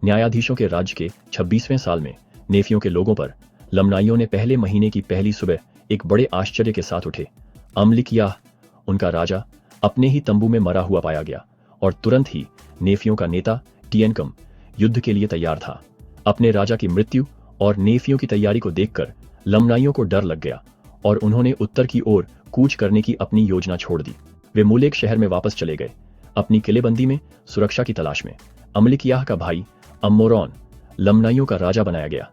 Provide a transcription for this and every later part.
न्यायाधीशों के राज्य के 26वें साल में नेफियों के लोगों पर लमनाइयों ने पहले महीने की पहली सुबह एक बड़े आश्चर्य के साथ उठे। अमलिकियाह, उनका राजा, अपने ही तंबू में मरा हुआ पाया गया और तुरंत ही नेफियों का नेता टियनकम युद्ध के लिए तैयार था। अपने राजा की मृत्यु और नेफियों की तैयारी को देखकर लमनाइयों को डर लग गया और उन्होंने उत्तर की ओर कूच करने की अपनी योजना छोड़ दी। वे मोलेक शहर में वापस चले गए, अपनी किलेबंदी में सुरक्षा की तलाश में। अमलिकियाह का भाई अम्मोरौन लमनाइयों का राजा बनाया गया।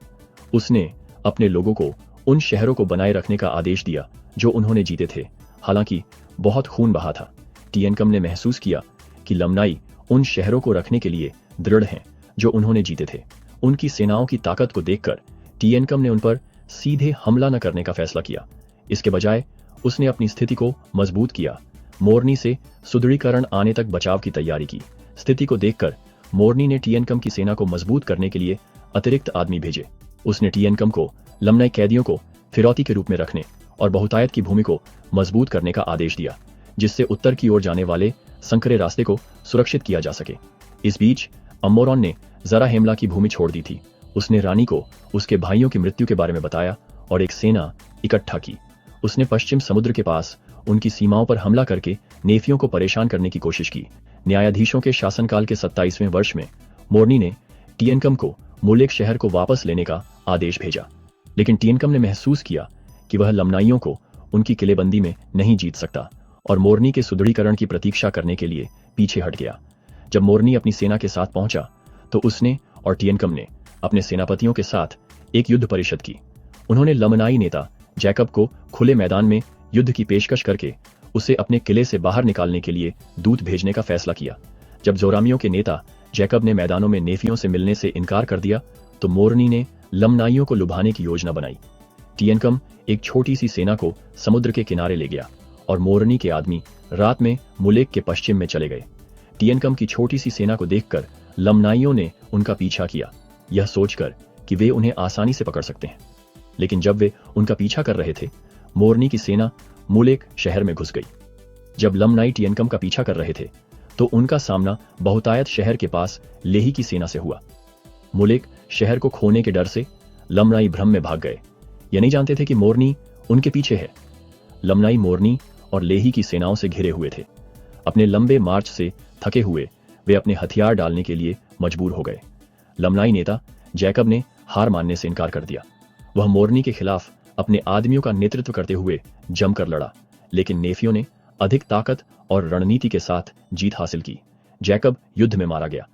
उसने अपने लोगों को उन शहरों को बनाए रखने का आदेश दिया जो उन्होंने जीते थे, हालांकि बहुत खून बहा था। टियनकम ने महसूस किया कि लमनाई उन शहरों को रखने के लिए दृढ़ हैं जो उन्होंने जीते थे। उनकी सेनाओं की ताकत को देखकर टियनकम ने उन पर सीधे हमला न करने का फैसला किया। इसके बजाय उसने अपनी स्थिति को मजबूत किया। मोरनी से सुदृढ़ीकरण आने तक बचाव की तैयारी की। स्थिति को देखकर मोरनी ने टियनकम की सेना को मजबूत करने के लिए अतिरिक्त आदमी भेजे। उसने टियनकम को लमनाई कैदियों को फिरौती के रूप में रखने और बहुतायत की भूमि को मजबूत करने का आदेश दिया, जिससे उत्तर की ओर जाने वाले संकरे रास्ते को सुरक्षित किया जा सके। इस बीच अम्मोरौन ने जराहेमला की भूमि छोड़ दी थी। उसने रानी को उसके भाइयों की मृत्यु के बारे में बताया और एक सेना इकट्ठा की। उसने पश्चिम समुद्र के पास उनकी सीमाओं पर हमला करके नेफियों को परेशान करने की कोशिश की। न्यायाधीशों के शासनकाल के 27वें वर्ष में मोरनी ने टियनकम को मोलेक शहर को वापस लेने का आदेश भेजा, लेकिन टियनकम ने महसूस किया कि वह लमनाइयों को उनकी किलेबंदी में नहीं जीत सकता और मोरनी के सुदृढ़ीकरण की प्रतीक्षा करने के लिए पीछे हट गया। जब मोरनी अपनी सेना के साथ पहुंचा तो उसने और टियनकम ने अपने सेनापतियों के साथ एक युद्ध परिषद की। उन्होंने लमनाई नेता जैकब को खुले मैदान में युद्ध की पेशकश करके उसे अपने किले से बाहर निकालने के लिए दूत भेजने का फैसला किया। जब जोरामियों के नेता जैकब ने मैदानों में नेफियों से मिलने से इनकार कर दिया तो मोरनी ने लमनाइयों को लुभाने की योजना बनाई। टियनकम एक छोटी सी सेना को समुद्र के किनारे ले गया और मोरनी के आदमी रात में मुलेक के पश्चिम में चले गए। टियनकम की छोटी सी सेना को देखकर लमनाइयों ने उनका पीछा किया, यह सोचकर कि वे उन्हें आसानी से पकड़ सकते हैं। लेकिन जब वे उनका पीछा कर रहे थे, मोरनी की सेना मुलेक शहर में घुस गई। जब लमनाई टियनकम का पीछा कर रहे थे तो उनका सामना बहुतायत शहर के पास लेही की सेना से हुआ। मुलेक शहर को खोने के डर से लमनाई भ्रम में भाग गए। ये नहीं जानते थे कि मोरनी उनके पीछे है। लमनाई मोरनी और लेही की सेनाओं से घिरे हुए थे। अपने लंबे मार्च से थके हुए वे अपने हथियार डालने के लिए मजबूर हो गए। लमनाई नेता जैकब ने हार मानने से इनकार कर दिया। वह मोरनी के खिलाफ अपने आदमियों का नेतृत्व करते हुए जमकर लड़ा, लेकिन नेफियों ने अधिक ताकत और रणनीति के साथ जीत हासिल की। जैकब युद्ध में मारा गया।